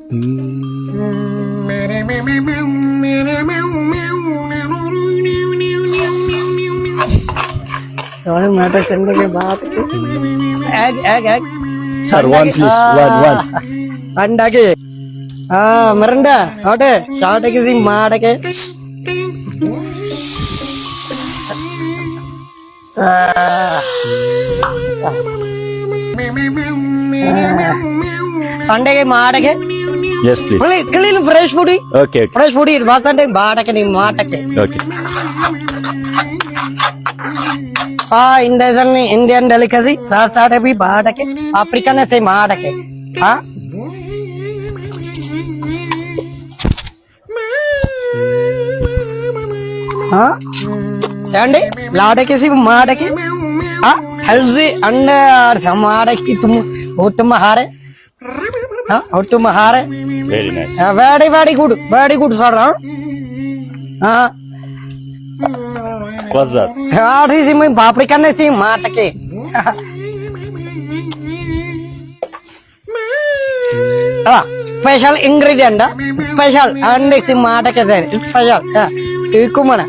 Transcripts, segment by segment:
Matter sending के बाद egg Sir, one please. One. अंडा के मरंडा ओटे चाटे किसी मार के संडे के मार के Yes, please. Clean fresh foodie Okay. Fresh foodie बस संडे बाड़ के नहीं मार के Okay. Indian delicacy साथ भी बाड़ के अफ्रीका ने से मार के संडे लाड़ के सी मार के हेल्दी अंडे और समार की तुम होटम हारे होटम हारे Very nice. very good sir What's that? This is my paprika ne si matake. Special ingredient, special and si matake there. Special. Sikumana.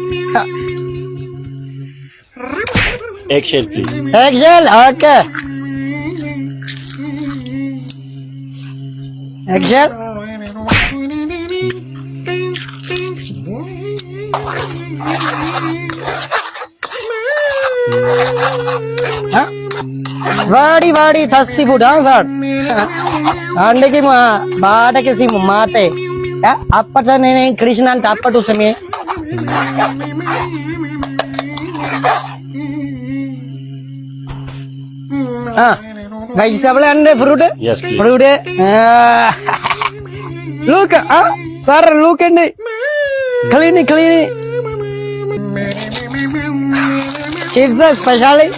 Eggshell, please. Eggshell, okay. Eggshell. Very thirsty food, sir. Sunday की बात है किसी माते आप पता नहीं कृष्णा ने आप पता उसमें vegetable and fruit. Yes, please. Fruit. Look, sir, look and clean. Chips specially.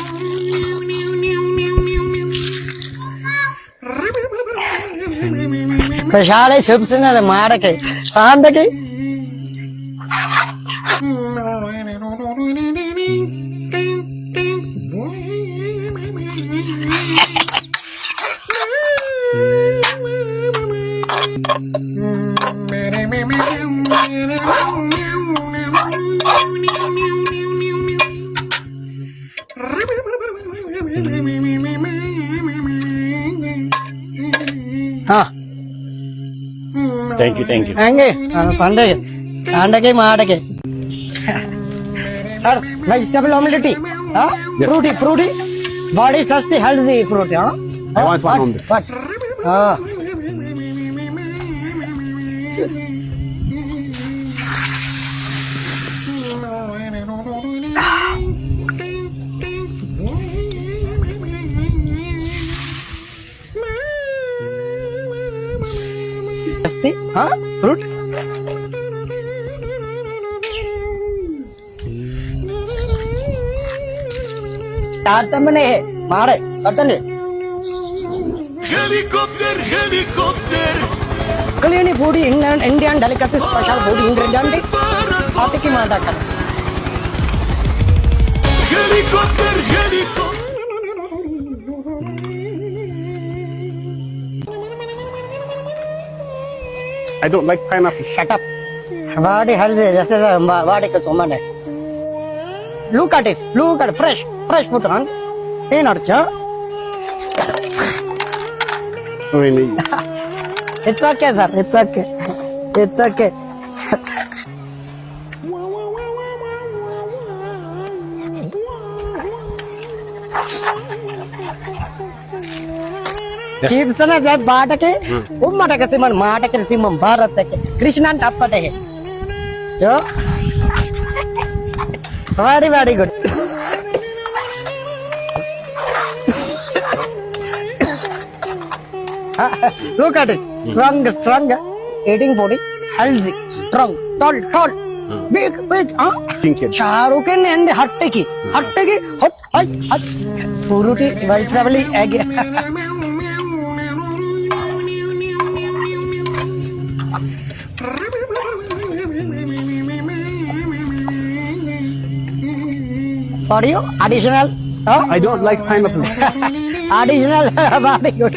Specially chips in the market. Sunday. Thank you. Sunday के मार के sir vegetable omelette fruity body thirsty healthy fruit I want one omelette. What? Fruit. Tata mane mare certainly. Helicopter. Clean food Indian delicacy special food ingredient. साथ की माता कर. Helicopter. I don't like pineapple. Shut up. Body healthy जैसे body का सोमन है. Look at it. Fresh food on. ये नर्चा. Really? It's okay, sir. It's okay. Chips na jab baat ke, ummata ke siman maata ke siman Bharat ke, Krishnan tappate ke. Yo, very good. Look at it, strong, eating body, healthy, strong, tall, big. Thank you. Shahrukh and hatte ki, hot, fruity, vegetable, egg. For you, additional. I don't like pineapple. Additional, very good.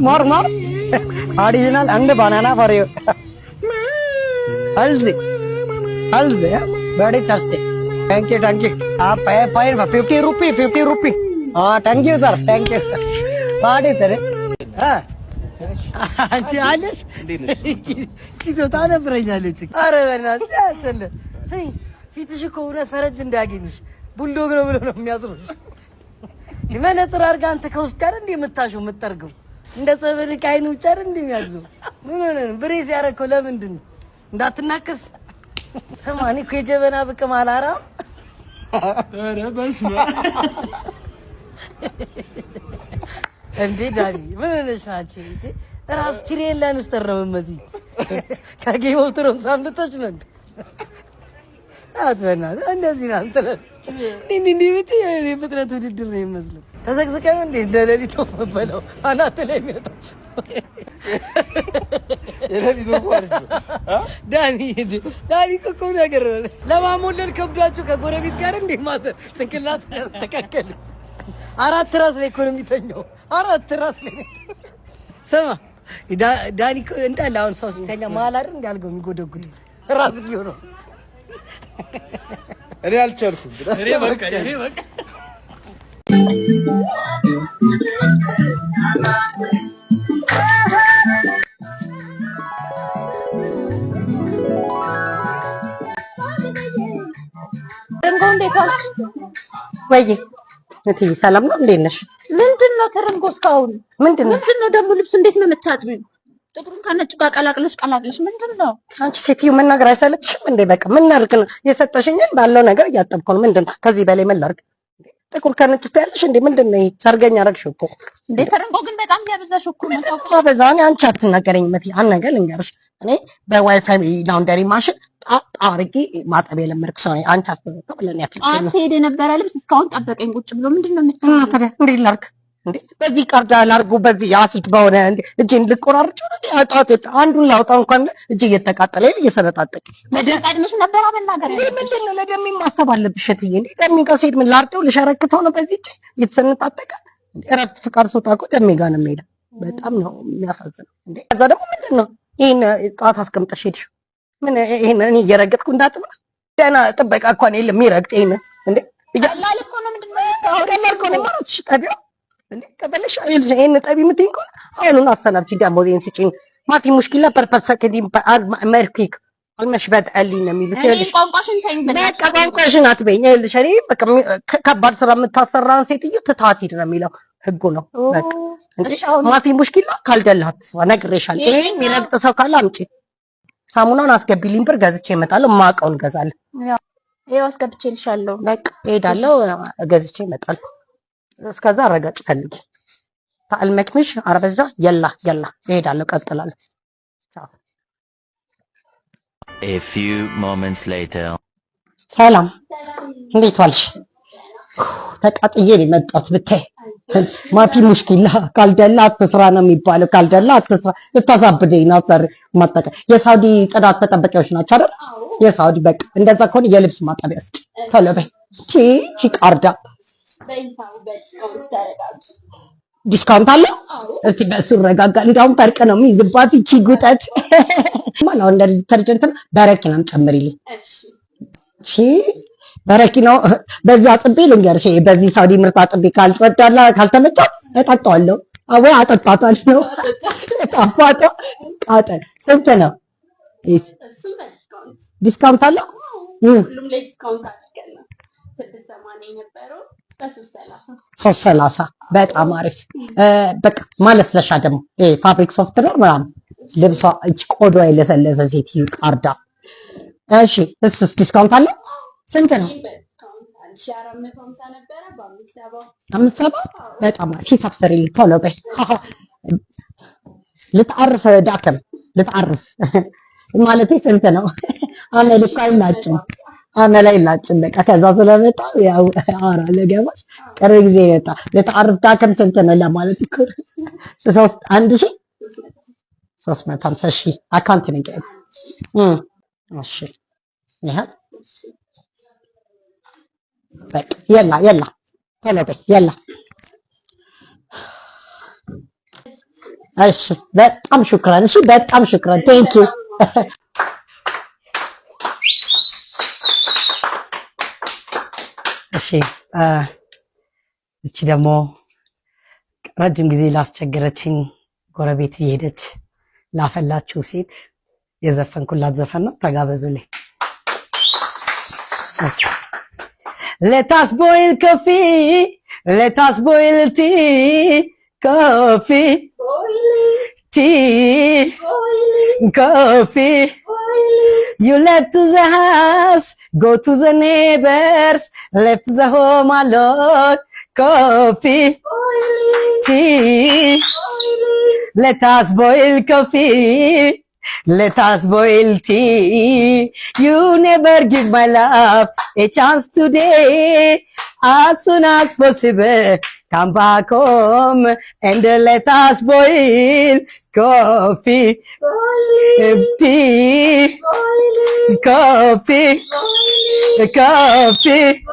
More. Original and banana for you. Halsey. Very thirsty. Thank you. Fine. 50 rupee. Thank you, sir. Thank you. What is it? አንቺ ቺሶታ ነብረኛለች። ኧረ በእናትህ ያተለ ሰይ ፊትሽ እኮ እውነት ፈረጅ እንዳያገኝሽ ቡልዶግ ነው ብሎ ነው የሚያስሩሽ። መነጽር አድርጋ አንተ ከውስጥ አይደል እንደ የምታሸው የምትጠርገው እንደ ጸበል አይኑ ብቻ አይደል እንደ የሚያድለው ምን ሆነ ነው ብሬስ ያደረከው ለምንድን ነው? እንዳትናከስ። ስማ እኔ እኮ የጀበና ብቅም አላራም። ኧረ በስመ አብ እንዴ ዳኒ ምን ነሽ አንቺ? ራስ ትሬላን ስተረም መዚ ከጌም ኦፍ ትሮንስ ሳምንቶች ነው እንዴ? አትበና እንደዚህ ነው አንተ እንዴ ብት የኔ ፍጥረት ውድድር ነው የሚመስለው። ተዘግዝቀን እንዴ እንደሌሊት ወፈበለው አናተ ላይ የሚወጣው የሌሊት ወፈር ዳኒ እኮ ነገር ለማሞለል ከብዳችሁ ከጎረቤት ጋር እንዴ ማዘር ጭንቅላት ተከከለ። አራት ራስ ላይ እኮ ነው የሚተኛው። አራት ራስ ላይ ስማ ዳኒ እንዳለ አሁን ሰው ሲተኛ መሀል አይደል እንዳልገው የሚጎደጉድ ራስ ጊዮ ነው። እኔ አልቻልኩም። እኔ በቃ ወይ እቴ ሰላም ነው? እንዴት ነሽ? ምንድነው ተረንጎ እስካሁን ምንድነው ደግሞ ልብስ እንዴት ነው የምታጥቢው? ጥቁሩን ከነጭ ጋር ቀላቅለሽ ምንድነው? አንቺ ሴትዮ መናገር አይሰለችሽም እንዴ? በቃ ምን ላድርግ ነው? የሰጠሽኝን ባለው ነገር እያጠብኩ ነው። ምንድነው ከዚህ በላይ ምን ላድርግ? ጥቁር ከነጭ ትያለሽ እንዴ? ምንድነው ይሄ? ሰርገኛ አደረግሽው እኮ እንዴ ተረንጎ ግን በጣም ያበዛሽ እኮ ነው። በዛኔ አንቺ አትናገረኝ መቴ። አንድ ነገር ልንገርሽ፣ እኔ በዋይፋይ ላውንደሪ ማሽን አርጌ ማጠብ የለመድኩ ሰው ነኝ። አንቺ አስተውቀው ብለን አንተ ሄደ የነበረ ልብስ እስካሁን ጠበቀኝ ቁጭ ብሎ ምንድነው የምትናገረው? እንዴት ላድርግ እንዴ? በዚህ ቀርዳ ላድርጉ በዚህ አሲድ በሆነ እንዴ እጄን ልቆራርጭ ነው? አንዱን ላውጣው እንኳን እጄ እየተቃጠለ እየሰነጣጠቀ ለደቃድምሽ ነበር አበናገር እንዴ። ምንድነው ለደሜ ማሰብ አለብሽ እትዬ። እንዴ ደሜ ጋር ስሄድ ምን ላርደው? ልሸረክተው ነው በዚህ እጄ እየተሰነጣጠቀ። እረፍት ፍቃድ ስወጣ እኮ ደሜ ጋር ነው የምሄደው። በጣም ነው የሚያሳዝነው። እንዴ ከዛ ደግሞ ምንድነው ይሄን ጣት አስቀምጠሽ ሄድሽ? ምን ይሄን እኔ እየረገጥኩ እንዳጥባ ገና ጥበቃ እንኳን የለም የሚረግጥ ይሄን እንዴ ይላል እኮ ነው። ምንድነው ቀላል እኮ ነው ማለት ሽጣቢው እንዴ ከበለሽ ይሄን ጠቢ ምትይኝ እኮ አሁን አሰናብቺ ደሞዜን ስጪኝ ማፊ ሙሽኪላ ፐርፐስ ከዲም መርኪክ አልመሽበት አለኝ ነው የሚሉት። ይኸውልሽ ቋንቋሽን ተይኝ በቃ ቋንቋሽን አትበይኝ። ይኸውልሽ እኔ በቃ ከባድ ስራ የምታሰራን ሴትዮ ትታት ሂድ ነው የሚለው ህጉ ነው። በቃ እንዴ ማፊ ሙሽኪላ ካልደላት ስዋ ነግሬሻለሁ። ይሄ የሚረግጥ ሰው ካለ አምጪ ሳሙናን አስገቢልኝ፣ ብር ገዝቼ እመጣለሁ። ማውቀውን እገዛለሁ። ይኸው አስገብቼልሻለሁ። በቃ እሄዳለሁ፣ ገዝቼ እመጣለሁ። እስከዛ ረጋጭ ፈልጊ ታልመክምሽ አረበዛ የላ እሄዳለሁ፣ ቀጥላለሁ። A few moments later. ሰላም እንዴት ዋልሽ? ተቃጥዬ ነው የመጣሁት ብታይ። ማፊ ሙሽኪላ ካልደላ አትስራ ነው የሚባለው። ካልደላ አትስራ ልታሳብደኝ ነው። ሰር ማጠቀ የሳውዲ ጽዳት መጠበቂያዎች ናቸው አይደል? የሳውዲ በቃ እንደዛ ከሆነ የልብስ ማጠቢያ እስኪ ቶሎ በይ። ቺ ቃርዳ ዲስካውንት አለ? እስቲ በእሱ ረጋጋ። እንዳውም ፈርቅ ነው የሚይዝባት እቺ ጉጠት። ማን ነው እንደ ዲተርጀንት በረኪናም ጨምሪልኝ። እሺ በረኪናው በዛ አጥቤ ልንገርሽ፣ በዚህ ሳውዲ ምርት አጥቤ ካልጸዳላ ካልተመጣ እጠጣዋለሁ። ወይ አጠጣታለሁ። አፋጣ ቃጠል ስንት ነው? ዲስካውንት አለ? ሁሉም ላይ ዲስካውንት አድርገን ነው 680 የነበረው በ330 በጣም አሪፍ። በቃ ማለስለሻ ደግሞ ፋብሪክ ሶፍትዌር ምናምን ልብሷ እቺ ቆዳዋ የለሰለሰ ሴት ቃርዳ። እሺ እሱስ ዲስካውንት አለ? ስንት ነው? 570 በጣም አሪፍ። ሂሳብ ስሪልኝ ቶሎ በይ። ልታርፍ ዳከም ልታርፍ ማለቴ ስንት ነው? አመል እኮ አይላጭም አመል አይላጭም። በቃ ከዛ ስለመጣ ያው አራ ለገባሽ ቅርብ ጊዜ መጣ። ልታርፍ ዳከም ስንት ነው ለማለት እኮ 350 ሺህ አካውንት ነው ገብ እሺ ይሄ በቃ የላ ቶሎ በይ የላ እሺ በጣም ሹክራን። እሺ በጣም ሹክራን። ቴንክ ዩ። እሺ እቺ ደግሞ ረጅም ጊዜ ላስቸገረችኝ ጎረቤት እየሄደች ላፈላችሁ ሴት የዘፈንኩላት ዘፈን ነው። ተጋበዙልኝ። Let us boil coffee, let us boil tea, coffee, tea, coffee. You left to the house, go to the neighbors, left the home alone, coffee, tea. Let us boil coffee, let us boil tea. You never give my love a chance today. As soon as possible, come back home and let us boil coffee, tea, coffee, coffee.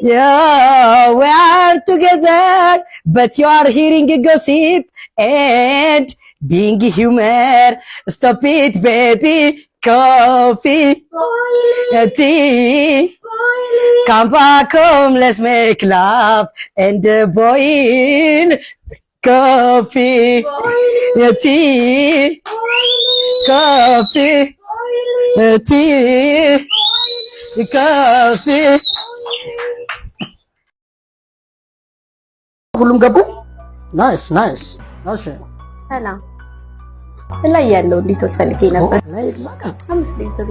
Yeah, we are together, but you are hearing a gossip and being humor. Stop it, baby. Coffee, tea. Come back home, let's make love and boil coffee, tea, coffee, tea, coffee. ሁሉም ገቡ። ናይስ ናይስ። እሺ ሰላም ላይ ያለው እንዴት ፈልጌ ነበር። ላይ ዛጋ አምስት ሊዝሩ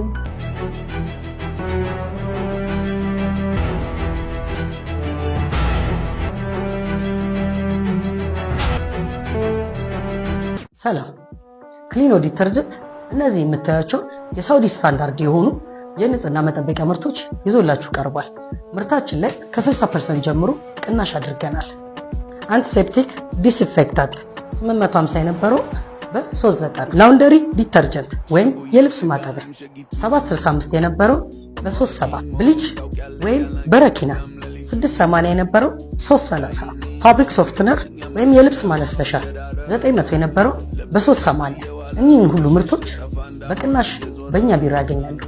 ሰላም ክሊኖ ዲተርጀንት እነዚህ የምታያቸው የሳውዲ ስታንዳርድ የሆኑ የንጽህና መጠበቂያ ምርቶች ይዞላችሁ ቀርቧል። ምርታችን ላይ ከ60% ጀምሮ ቅናሽ አድርገናል። አንቲሴፕቲክ ዲስኢንፌክታንት 850 የነበረው በ390፣ ላውንደሪ ዲተርጀንት ወይም የልብስ ማጠቢያ 765 የነበረው በ37፣ ብሊች ወይም በረኪና 680 የነበረው 330፣ ፋብሪክ ሶፍትነር ወይም የልብስ ማለስለሻ 900 የነበረው በ380። እኚህን ሁሉ ምርቶች በቅናሽ በእኛ ቢሮ ያገኛሉ።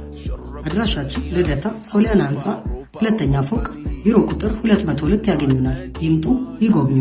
አድራሻችን ልደታ ሶሊያና ህንፃ ሁለተኛ ፎቅ ቢሮ ቁጥር 202 ያገኙናል። ይምጡ፣ ይጎብኙ።